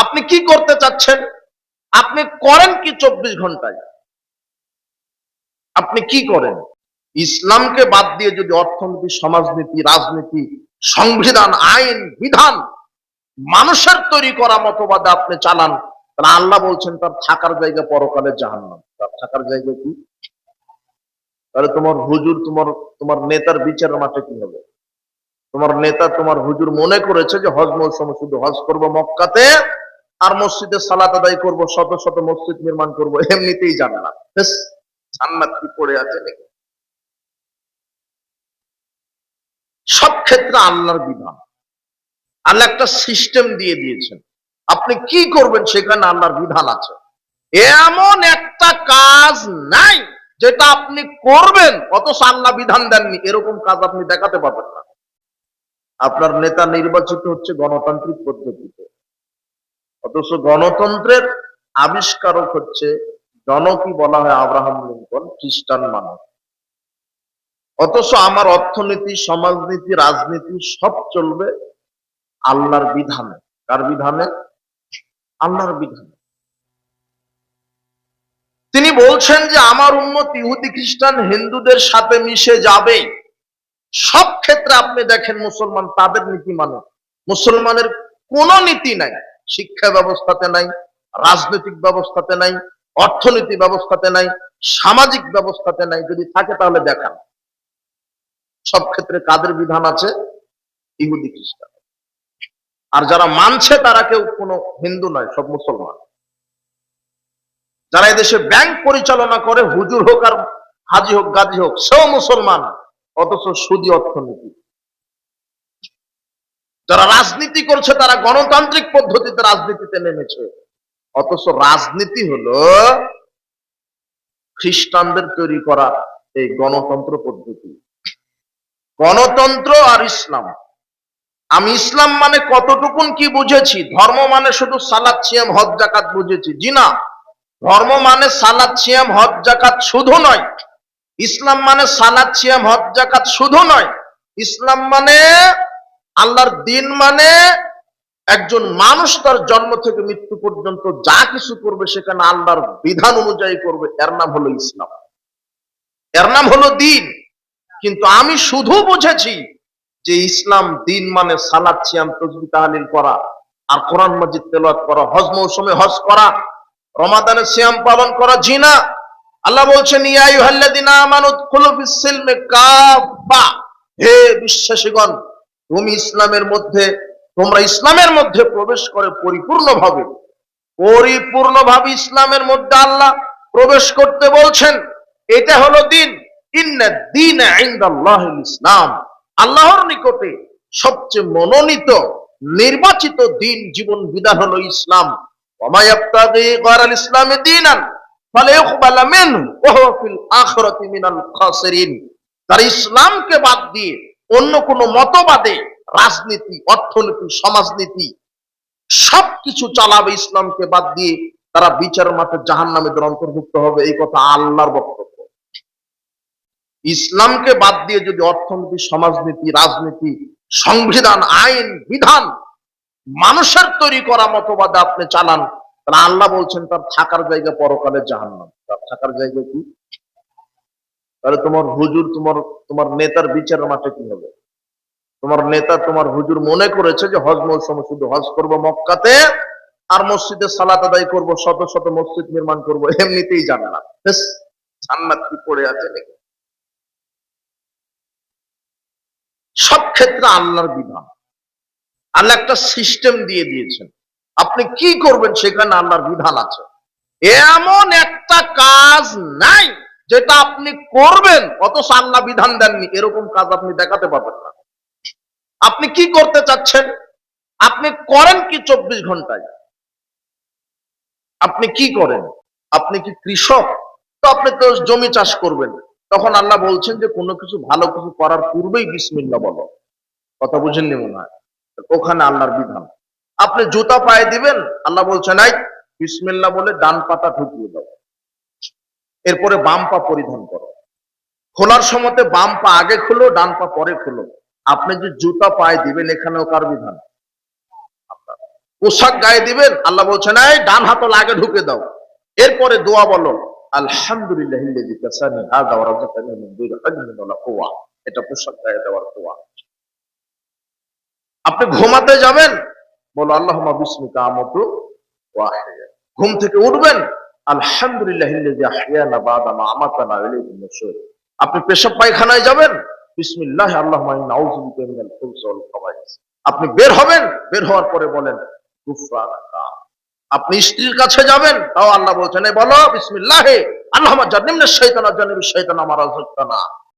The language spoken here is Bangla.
আপনি কি করতে চাচ্ছেন? আপনি করেন কি 24 ঘন্টায়? আপনি কি করেন? ইসলামকে বাদ দিয়ে যদি অর্থনীতি, সমাজনীতি, রাজনীতি, সংবিধান, আইন, বিধান মানুষের তৈরি করা মতবাদে আপনি চালান, তাহলে আল্লাহ বলছেন তার থাকার জায়গা পরকালে জাহান্নাম। তার থাকার জায়গা কি? তাহলে তোমার হুজুর, তোমার তোমার নেতার বিচারের মাঠে কি হবে? তোমার নেতা, তোমার হুজুর মনে করেছে যে হজ মৌসুমে শুধু হজ করবো মক্কাতে, আর মসজিদে সালাত আদায় করবো, শত শত মসজিদ নির্মাণ করবো, এমনিতেই জান্নাত। ব্যাস, জান্নাত কি পড়ে আছে নাকি? সব ক্ষেত্রে আল্লাহর বিধান, আল্লাহ একটা সিস্টেম দিয়ে দিয়েছেন। আপনি কি করবেন সেখানে আল্লাহর বিধান আছে। এমন একটা কাজ নাই যেটা আপনি করবেন অথচ আল্লাহ বিধান দেননি, এরকম কাজ আপনি দেখাতে পারবেন না। আপনার নেতা নির্বাচিত হচ্ছে গণতান্ত্রিক পদ্ধতিতে, অথচ গণতন্ত্রের আবিষ্কারক হচ্ছে, জনকই বলা হয় আব্রাহাম লিঙ্কন, খ্রিস্টান মানুষ। অথচ আমার অর্থনীতি, সমাজনীতি, রাজনীতি সব চলবে আল্লাহর বিধানে। কার বিধানে? আল্লাহর বিধানে। তিনি বলছেন যে আমার উম্মত ইহুদি, খ্রিস্টান, হিন্দুদের সাথে মিশে যাবে। সব ক্ষেত্রে আপনি দেখেন মুসলমান তাদের নীতি মানে, মুসলমানের কোন নীতি নাই। শিক্ষা ব্যবস্থাতে নাই, রাজনৈতিক ব্যবস্থাতে নাই, অর্থনীতি ব্যবস্থাতে নাই, সামাজিক ব্যবস্থাতে নাই। যদি থাকে তাহলে দেখান। সব ক্ষেত্রে কাদের বিধান আছে? ইহুদি, খ্রিস্টান। আর যারা মানছে তারা কেউ কোনো হিন্দু নয়, সব মুসলমান। যারা এদেশে ব্যাংক পরিচালনা করে, হুজুর হোক আর হাজি হোক, গাজী হোক, সেও মুসলমান, অথচ সুদী অর্থনীতি। যারা রাজনীতি করছে তারা গণতান্ত্রিক পদ্ধতিতে রাজনীতিতে নেমেছে, অথচ রাজনীতি হলো খ্রিস্টানদের তৈরি করা এই গণতন্ত্র পদ্ধতি। গণতন্ত্র আর ইসলাম, আমি ইসলাম মানে কতটুকুন কি বুঝেছি? ধর্ম মানে শুধু সালাত, সিয়াম, হজ, যাকাত বুঝেছি? জি না। ধর্ম মানে সালাত, সিয়াম, হজ, যাকাত শুধু নয়। ইসলাম মানে সালাত, সিয়াম, হজ, যাকাত শুধু নয়। ইসলাম মানে আল্লাহর দিন, মানে একজন মানুষ তার জন্ম থেকে মৃত্যু পর্যন্ত যা কিছু করবে সেখানে আল্লাহর বিধান অনুযায়ী করবে, এর নাম হলো ইসলাম, এর নাম হলো দিন। কিন্তু আমি শুধু বুঝেছি যে ইসলাম দিন মানে সালাত, সিয়াম, তাসবিহ, তাহলিল করা, আর কোরআন মাজিদ তেলাওয়াত করা, হজ মৌসুমে হজ করা, রমাদানে সিয়াম পালন করা। জি না। আল্লাহ বলছেন ইয়া আইয়ুহাল্লাযিনা আমানু উদখুলু ফিস-সিলমি কাফা, হে বিশ্বাসীগণ, তোমরা ইসলামের মধ্যে প্রবেশ করে পরিপূর্ণভাবে। পরিপূর্ণভাবে ইসলামের মধ্যে আল্লাহ প্রবেশ করতে বলছেন, এটা হলো দিন। ইন্নাদ দীনা ইনদাল্লাহিল ইসলাম, আল্লাহর নিকটে সবচেয়ে মনোনীত নির্বাচিত দিন, জীবন বিধান হলো ইসলাম। ওয়া মা ইয়াবতাগি গায়রাল ইসলামি দীনান ফালা ইউকবালা মিনহু ওয়া হুয়া ফিল আখিরাতি মিনাল খাসিরিন। তার ইসলামকে বাদ দিয়ে অন্য কোন মতবাদে রাজনীতি, অর্থনীতি, সমাজনীতি সবকিছু চালাবে, ইসলামকে বাদ দিয়ে তারা বিচার মাঠে জাহান্নামীদের অন্তর্ভুক্ত হবে। এই কথা আল্লাহর বক্তব্য। ইসলামকে বাদ দিয়ে যদি অর্থনীতি, সমাজনীতি, রাজনীতি, সংবিধান, আইন, বিধান মানুষের তৈরি করা মতবাদে আপনি চালান, তাহলে আল্লাহ বলছেন তার থাকার জায়গা পরকালে জাহান্নাম। তার থাকার জায়গা কি? তাহলে তোমার হুজুর, তোমার নেতার বিচারের মাঠে কি হবে? তোমার নেতা, তোমার হুজুর মনে করেছে যে হজ মৌসুমে শুধু হজ করবো মক্কাতে, আর মসজিদে সালাত আদায় করবো, শত শত মসজিদ নির্মাণ করবো, এমনিতেই জান্নাত। ব্যাস, জান্নাত কি পড়ে আছে নাকি? সব ক্ষেত্রে আল্লাহর বিধান, আল্লাহ একটা সিস্টেম দিয়ে দিয়েছেন। আপনি কি করবেন সেখানে আল্লাহর বিধান আছে। এমন একটা কাজ নাই যেটা আপনি করবেন অথচ আল্লাহ বিধান দেননি, এরকম কাজ আপনি দেখাতে পারবেন না। আপনি কি করতে চাচ্ছেন? আপনি করেন কি 24 ঘন্টায়? আপনি কি করেন? আপনি কি কৃষক? তো আপনি তো জমি চাষ করবেন। তখন আল্লাহ বলছেন যে কোনো কিছু ভালো কিছু করার পূর্বেই বিসমিল্লাহ বলো। কথা বুঝেননি মনে হয়? ওখানে আল্লাহর বিধান। আপনি জুতা পায়ে দিবেন, আল্লাহ বলছেন এই বিসমিল্লাহ বলে ডান পাটা ঢুকিয়ে দাও, এরপরে বাম পা পরিধান করো। খোলার সময়তে বাম পা আগে খুলো, ডান পা পরে খুলো। আপনি যে জুতা পায়ে দিবেন, এখানেও কার বিধান? আপনার। পোশাক গায়ে দিবেন, আল্লাহ বলছেন এই ডান হাতল আগে ঢুকে দাও, এরপরে দোয়া বলো আলহামদুলিল্লাহিল্লাযী কাসানি হাযা ওয়া রাযাকানি মিন গায়রি হাওলিন ওয়ালা কুওয়া। এটা পোশাক গায়ে দেওয়ার দোয়া। আপনি ঘুমাতে যাবেন, বলো আল্লাহুম্মা বিসমিকা আমুতু ওয়া আহইয়া। ঘুম থেকে উঠবেন, আলহামদুলিল্লাহিল্লাযী আহইয়ানা বা'দা মা আমাতানা ওয়া ইলাইহিন নুশুর। আপনি পেশাব পায়খানায় যাবেন, বিসমিল্লাহ আল্লাহুম্মা ইন্না আউযু বিকা মিনাল খুবুসি ওয়াল খাবাইস। আপনি বের হবেন, বের হওয়ার পরে বলেন গুফরানাকা। আপনি স্ত্রীর কাছে যাবেন, তাও আল্লাহ বলছেন এই বলো বিসমিল্লাহ আল্লাহুম্মা জান্নিবনা শাইতানা জান্নিবিশ শাইতানা মা রাযাকতানা।